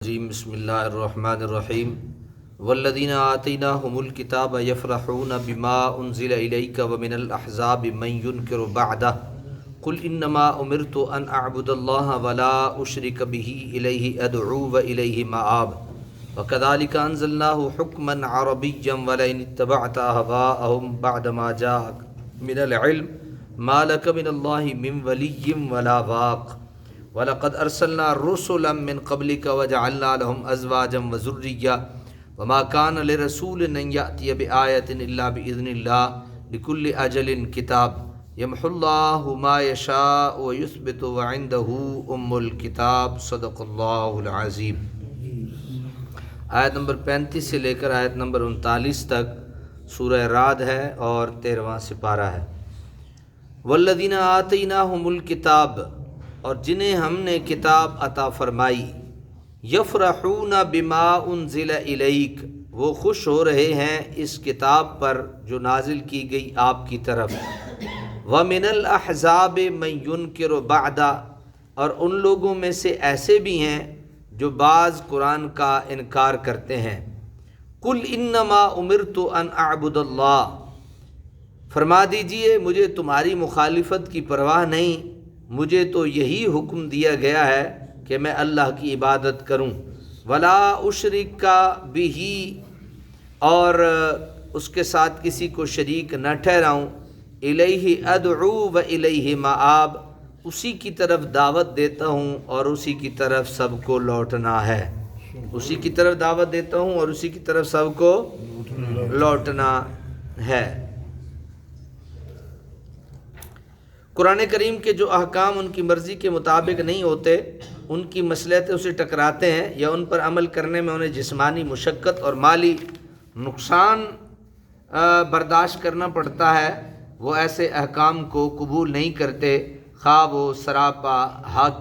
جیم بسم اللہ الرحمن الرحیم والذین آتیناہم الکتاب یفرحون بما انزل الیک ومن الاحزاب من ینکر بعدہ قل انما امرت ان اعبد اللہ ولا اشرک به الیہ ادعو والیہ مآب وکذالک انزلناہ حکما عربیا ولئن اتبعت اہواءہم بعد ما جاءک من العلم ما لک من اللہ من ولی ولا واق وَلَقَدْ أَرْسَلْنَا رُسُلًا مِّن قَبْلِكَ وَجَعَلْنَا لَهُمْ أَزْوَاجًا وَذُرِّيَّةً وَمَا كَانَ لِرَسُولٍ أَن يَأْتِيَ بِآيَةٍ إِلَّا بِإِذْنِ اللَّهِ لِكُلِّ أَجَلٍ كِتَابٌ يَمْحُو اللَّهُ مَا يَشَاءُ وَيُثْبِتُ وَعِندَهُ أُمُّ الْكِتَابِ صدق اللہ العظیم۔ آیت نمبر 35 سے لے کر آیت نمبر 39 تک سورہ رعد ہے اور 13واں سپارہ ہے۔ وَالَّذِينَ آتَيْنَاهُمُ الْكِتَابَ، اور جنہیں ہم نے کتاب عطا فرمائی، یفرحون بما انزل الیک، وہ خوش ہو رہے ہیں اس کتاب پر جو نازل کی گئی آپ کی طرف، ومن الاحزاب من ینکر بعدہ، اور ان لوگوں میں سے ایسے بھی ہیں جو بعض قرآن کا انکار کرتے ہیں۔ قل انما امرت ان اعبد اللہ، فرما دیجئے مجھے تمہاری مخالفت کی پرواہ نہیں، مجھے تو یہی حکم دیا گیا ہے کہ میں اللہ کی عبادت کروں، ولا اشرک بہ، اور اس کے ساتھ کسی کو شریک نہ ٹھہراؤں، الیہ ادعو و الیہ مآب، اسی کی طرف دعوت دیتا ہوں اور اسی کی طرف سب کو لوٹنا ہے، اسی کی طرف دعوت دیتا ہوں اور اسی کی طرف سب کو لوٹنا ہے۔ قرآن کریم کے جو احکام ان کی مرضی کے مطابق نہیں ہوتے، ان کی مصلحتیں اسے ٹکراتے ہیں یا ان پر عمل کرنے میں انہیں جسمانی مشقت اور مالی نقصان برداشت کرنا پڑتا ہے، وہ ایسے احکام کو قبول نہیں کرتے، خواہ وہ سراپا حق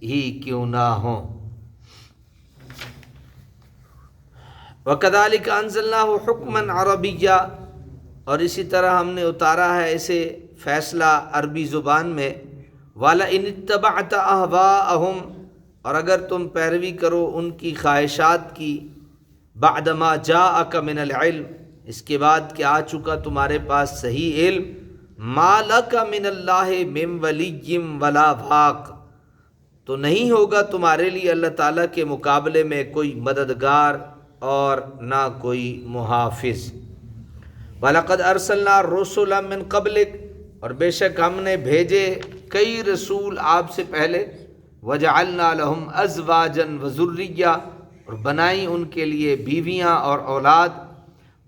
ہی کیوں نہ ہوں۔ وَكَذَلِكَ أَنزَلْنَاهُ حُكْمًا عَرَبِيًّا، اور اسی طرح ہم نے اتارا ہے اسے فیصلہ عربی زبان میں، وَلَئِنِ اتَّبَعْتَ أَهْوَاءَهُمْ، اور اگر تم پیروی کرو ان کی خواہشات کی، بَعْدَ مَا جَاءَكَ مِنَ الْعِلْمِ، اس کے بعد کہ آ چکا تمہارے پاس صحیح علم، مَا لَكَ مِنَ اللَّهِ مِن وَلِيٍّ وَلَا وَاقٍ، تو نہیں ہوگا تمہارے لیے اللہ تعالیٰ کے مقابلے میں کوئی مددگار اور نہ کوئی محافظ۔ وَلَقَدْ أَرْسَلْنَا رُسُلًا مِّن قَبْلِكَ، اور بے شک ہم نے بھیجے کئی رسول آپ سے پہلے، وَجَعَلْنَا لَهُمْ أَزْوَاجًا وَذُرِّيَّةً، اور بنائی ان کے لیے بیویاں اور اولاد،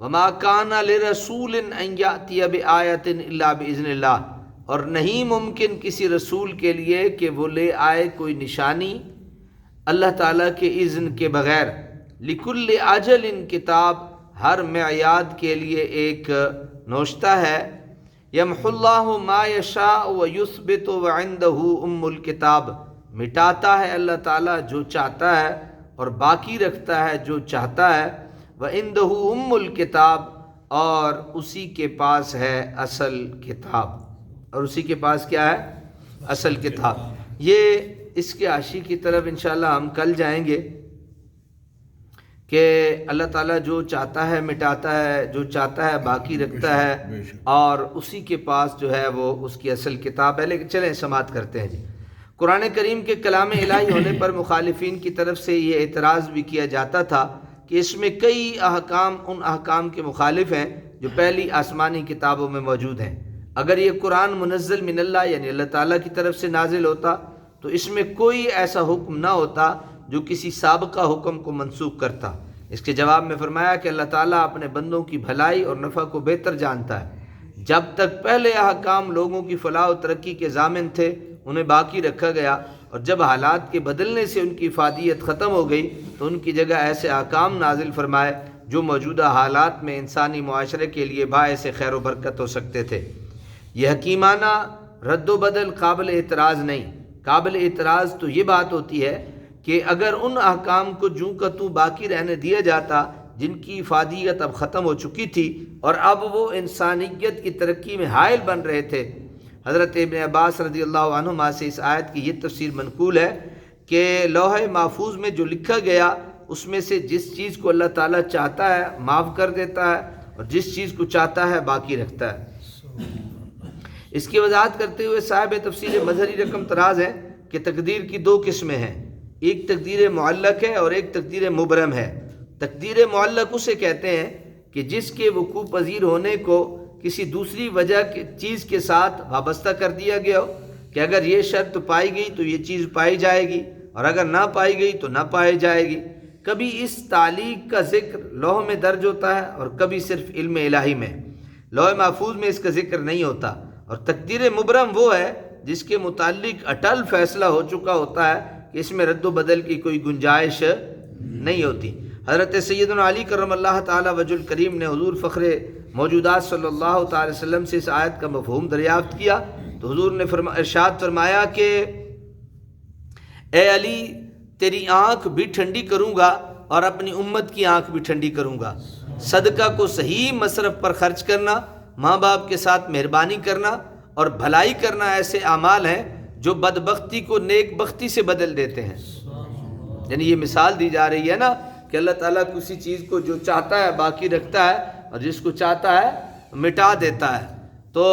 وَمَا كَانَ لِرَسُولٍ أَن يَأْتِيَ بِآيَةٍ إِلَّا بِإِذْنِ اللَّهِ، اور نہیں ممکن کسی رسول کے لیے کہ وہ لے آئے کوئی نشانی اللہ تعالیٰ کے اذن کے بغیر۔ لِكُلِّ أَجَلٍ کتاب، ہر میعاد کے لیے ایک نوشتہ ہے۔ یمحو اللہ ما یشاء ویثبت وعندہ ام الکتاب، مٹاتا ہے اللہ تعالیٰ جو چاہتا ہے اور باقی رکھتا ہے جو چاہتا ہے، وعندہ ام الکتاب، اور اسی کے پاس ہے اصل کتاب، اور اسی کے پاس کیا ہے؟ اصل کتاب۔ یہ اس کے حاشیے کی طرف انشاءاللہ ہم کل جائیں گے کہ اللہ تعالیٰ جو چاہتا ہے مٹاتا ہے، جو چاہتا ہے باقی رکھتا ہے، اور اسی کے پاس جو ہے وہ اس کی اصل کتاب ہے۔ لیکن چلیں سماعت کرتے ہیں جی۔ قرآن کریم کے کلام الہی ہونے پر مخالفین کی طرف سے یہ اعتراض بھی کیا جاتا تھا کہ اس میں کئی احکام ان احکام کے مخالف ہیں جو پہلی آسمانی کتابوں میں موجود ہیں۔ اگر یہ قرآن منزل من اللہ یعنی اللہ تعالیٰ کی طرف سے نازل ہوتا تو اس میں کوئی ایسا حکم نہ ہوتا جو کسی سابقہ حکم کو منسوخ کرتا۔ اس کے جواب میں فرمایا کہ اللہ تعالیٰ اپنے بندوں کی بھلائی اور نفع کو بہتر جانتا ہے۔ جب تک پہلے احکام لوگوں کی فلاح و ترقی کے ضامن تھے انہیں باقی رکھا گیا، اور جب حالات کے بدلنے سے ان کی افادیت ختم ہو گئی تو ان کی جگہ ایسے احکام نازل فرمائے جو موجودہ حالات میں انسانی معاشرے کے لیے باعث خیر و برکت ہو سکتے تھے۔ یہ حکیمانہ رد و بدل قابل اعتراض نہیں۔ قابل اعتراض تو یہ بات ہوتی ہے کہ اگر ان احکام کو جوں کا توں باقی رہنے دیا جاتا جن کی افادیت اب ختم ہو چکی تھی اور اب وہ انسانیت کی ترقی میں حائل بن رہے تھے۔ حضرت ابن عباس رضی اللہ عنہما سے اس آیت کی یہ تفسیر منقول ہے کہ لوح محفوظ میں جو لکھا گیا اس میں سے جس چیز کو اللہ تعالیٰ چاہتا ہے معاف کر دیتا ہے اور جس چیز کو چاہتا ہے باقی رکھتا ہے۔ اس کی وضاحت کرتے ہوئے صاحب تفسیر مظہری رقم طراز ہے کہ تقدیر کی دو قسمیں ہیں، ایک تقدیر معلق ہے اور ایک تقدیر مبرم ہے۔ تقدیر معلق اسے کہتے ہیں کہ جس کے وقوع پذیر ہونے کو کسی دوسری وجہ کی چیز کے ساتھ وابستہ کر دیا گیا ہو کہ اگر یہ شرط پائی گئی تو یہ چیز پائی جائے گی اور اگر نہ پائی گئی تو نہ پائی جائے گی۔ کبھی اس تعلیق کا ذکر لوح میں درج ہوتا ہے اور کبھی صرف علم الہی میں، لوح محفوظ میں اس کا ذکر نہیں ہوتا۔ اور تقدیر مبرم وہ ہے جس کے متعلق اٹل فیصلہ ہو چکا ہوتا ہے کہ اس میں رد و بدل کی کوئی گنجائش نہیں ہوتی۔ حضرت سیدنا علی کرم اللہ تعالی وجہ الکریم نے حضور فخر موجودات صلی اللہ تعالی وسلم سے اس آیت کا مفہوم دریافت کیا تو حضور نے ارشاد فرمایا کہ اے علی تیری آنکھ بھی ٹھنڈی کروں گا اور اپنی امت کی آنکھ بھی ٹھنڈی کروں گا۔ صدقہ کو صحیح مصرف پر خرچ کرنا، ماں باپ کے ساتھ مہربانی کرنا اور بھلائی کرنا ایسے اعمال ہیں جو بدبختی کو نیک بختی سے بدل دیتے ہیں۔ یعنی یہ مثال دی جا رہی ہے نا کہ اللہ تعالیٰ کسی چیز کو جو چاہتا ہے باقی رکھتا ہے اور جس کو چاہتا ہے مٹا دیتا ہے۔ تو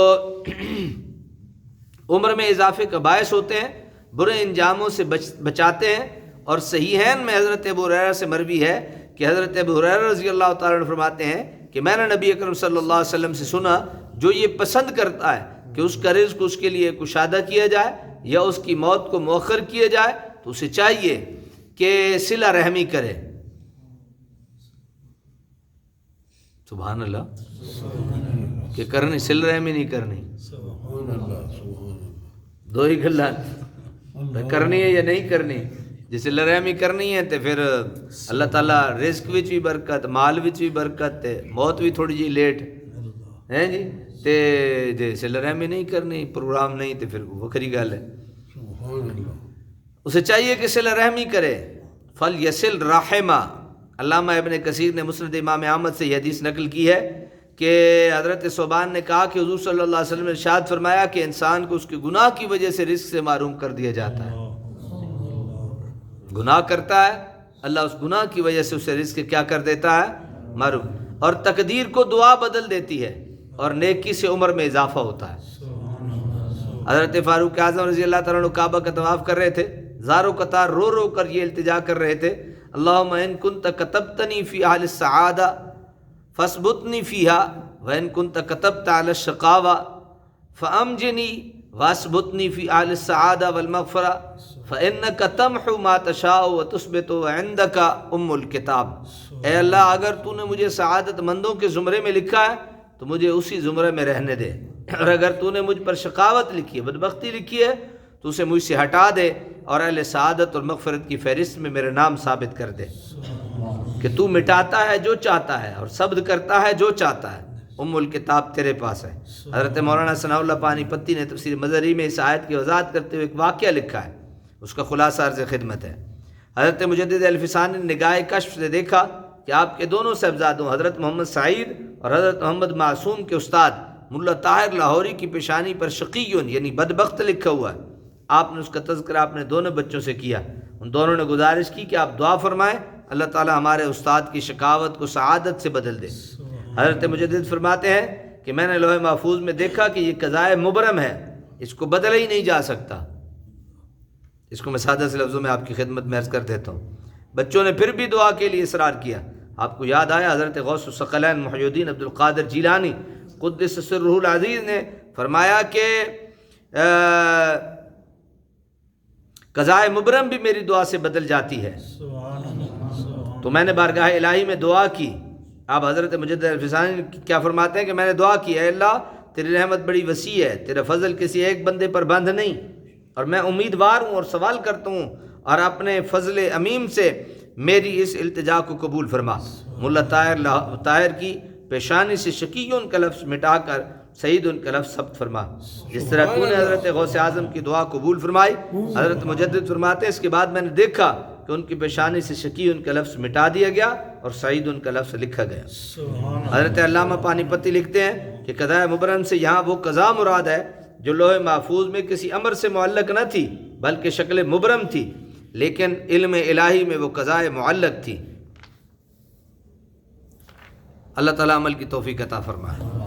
عمر میں اضافے کا باعث ہوتے ہیں، برے انجاموں سے بچاتے ہیں۔ اور صحیحین میں حضرت ابو ہریرہ سے مروی ہے کہ حضرت ابو ہریرہ رضی اللہ تعالیٰ عنہ فرماتے ہیں کہ میں نے نبی اکرم صلی اللہ علیہ وسلم سے سنا جو یہ پسند کرتا ہے کہ اس کا رزق اس کے لیے کشادہ کیا جائے یا اس کی موت کو مؤخر کیا جائے تو اسے چاہیے کہ صلہ رحمی کرے۔ سبحان اللہ، کہ کرنی صلہ رحمی نہیں کرنی، دو ہی گلا کرنی ہے یا نہیں کرنی۔ جس صلہ رحمی کرنی ہے تو پھر اللہ تعالیٰ رزق وچ بھی برکت، مال وچ بھی برکت، موت بھی تھوڑی جی لیٹ ہے جی، تے جے صلہ رحمی نہیں کرنی، پروگرام نہیں تو پھر وکری گل ہے۔ اسے چاہیے کہ صلہ رحمی کرے۔ فَلْيَصِلْ رَحِمَ، علامہ ابن کثیر نے مسند امام احمد سے یہ حدیث نقل کی ہے کہ حضرت ثوبان نے کہا کہ حضور صلی اللہ علیہ وسلم نے ارشاد فرمایا کہ انسان کو اس کے گناہ کی وجہ سے رزق سے محروم کر دیا جاتا ہے۔ گناہ کرتا ہے، اللہ اس گناہ کی وجہ سے اسے رزق کیا کر دیتا ہے؟ محروم۔ اور تقدیر کو دعا بدل دیتی ہے اور نیکی سے عمر میں اضافہ ہوتا ہے۔ حضرت فاروق اعظم رضی اللہ تعالیٰ عنہ کعبہ کا طواف کر رہے تھے، زارو قطار رو رو کر یہ التجا کر رہے تھے، اللہم ان کنت کتبتنی فی اہل السعادہ فاثبتنی فیہا وان کنت کتبت علی الشقاوہ فامجنی واثبتنی فی اہل السعادہ والمغفرہ فإنک تمحو ما تشاء وتثبت عندک ام الکتاب۔ اے اللہ اگر تو نے مجھے سعادت مندوں کے زمرے میں لکھا ہے تو مجھے اسی زمرے میں رہنے دے، اور اگر تو نے مجھ پر شقاوت لکھی ہے، بدبختی لکھی ہے تو اسے مجھ سے ہٹا دے اور اہل سعادت اور مغفرت کی فہرست میں میرا نام ثابت کر دے، کہ تو مٹاتا ہے جو چاہتا ہے اور صبر کرتا ہے جو چاہتا ہے، ام الکتاب تیرے پاس ہے۔ حضرت مولانا ثناء اللہ پانی پتی نے تفسیر مظہری میں اس آیت کی وضاحت کرتے ہوئے ایک واقعہ لکھا ہے، اس کا خلاصہ عرض خدمت ہے۔ حضرت مجدد الفسانی نے نگاہ کشف سے دیکھا کہ آپ کے دونوں صاحبزادوں حضرت محمد سعید اور حضرت محمد معصوم کے استاد ملا طاہر لاہوری کی پیشانی پر شقیون یعنی بدبخت لکھا ہوا ہے۔ آپ نے اس کا تذکرہ اپنے دونوں بچوں سے کیا، ان دونوں نے گزارش کی کہ آپ دعا فرمائیں اللہ تعالی ہمارے استاد کی شقاوت کو سعادت سے بدل دے۔ حضرت مجدد فرماتے ہیں کہ میں نے لوح محفوظ میں دیکھا کہ یہ قضائے مبرم ہے، اس کو بدلا ہی نہیں جا سکتا۔ اس کو میں سادہ سے لفظوں میں آپ کی خدمت میں عرض کر دیتا ہوں۔ بچوں نے پھر بھی دعا کے لیے اصرار کیا۔ آپ کو یاد آیا حضرت غوث الثقلین محی الدین عبد القادر جیلانی قدس سرہ العزیز نے فرمایا کہ قضائے مبرم بھی میری دعا سے بدل جاتی ہے۔ تو میں نے بارگاہ الہی میں دعا کی۔ آپ حضرت مجدد الفسانی کیا فرماتے ہیں کہ میں نے دعا کی، اے اللہ تیری رحمت بڑی وسیع ہے، تیرا فضل کسی ایک بندے پر بند نہیں، اور میں امیدوار ہوں اور سوال کرتا ہوں، اور اپنے فضل عمیم سے میری اس التجا کو قبول فرما۔ ملا طاہر کی پیشانی سے شقیون کا لفظ مٹا کر سعید ان کا لفظ ثبت فرما، جس طرح تو نے حضرت غوث اعظم کی دعا قبول فرمائی۔ حضرت مجدد فرماتے ہیں اس کے بعد میں نے دیکھا کہ ان کی پیشانی سے شقی ان کا لفظ مٹا دیا گیا اور سعید ان کا لفظ لکھا گیا۔ حضرت علامہ پانی پتی لکھتے ہیں کہ قضاء مبرم سے یہاں وہ قضا مراد ہے جو لوح محفوظ میں کسی امر سے معلق نہ تھی بلکہ شکل مبرم تھی، لیکن علم الہی میں وہ قضاء معلق تھی۔ اللہ تعالیٰ عمل کی توفیق عطا فرمائے۔